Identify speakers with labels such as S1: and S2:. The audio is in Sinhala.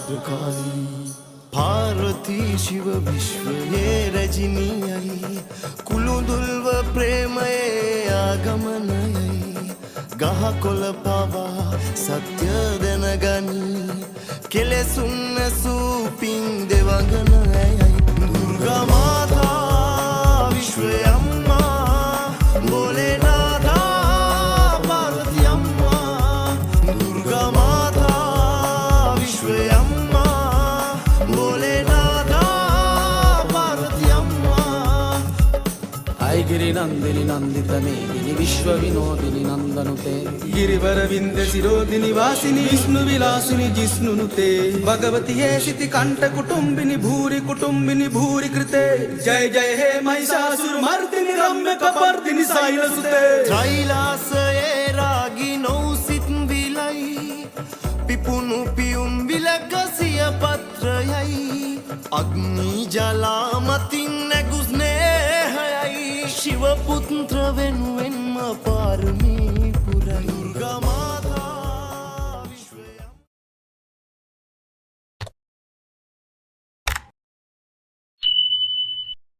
S1: භද්‍රකාලී පාර්වතී ශිව විශ්වයේ රජිනියයි කුළුඳුල්ව ප්‍රේමයේ ආගමනයයි ගහකොළ පවා සත්‍ය දැනගනී කෙලෙසුන් නැසූ පින් දෙවඟනයයි දුර්ගා මාතා විශ්වය අම්මා බෝලේනාථා පාර්වතී අම්මා දුර්ගා මාතා විශ්වය අම්මා බෝලේනාථා පාර්වතී අම්මා
S2: අයිගිරි නන්දිනි නන්දිත මේදිනි විශ්ව විනෝදිනි නන්දනුතේ गिरिवर विंध्य शिरोदिनी वासिनी विष्णु विलासिनी जिष्णुनुते भगवती हे शिति कंठ कुटुंबिनी भूरि कृते जय जय हे महिषासुर मर्दिनी रम्य कपर्दिनी साइलसुते
S1: त्रैलासये रागी नौसित विलै पिपुनु पियुम विलकसिय पत्रयයි अग्नि जलामतिन नेगुस्नेहयයි शिव पुत्र वेनुवेन्म पारमी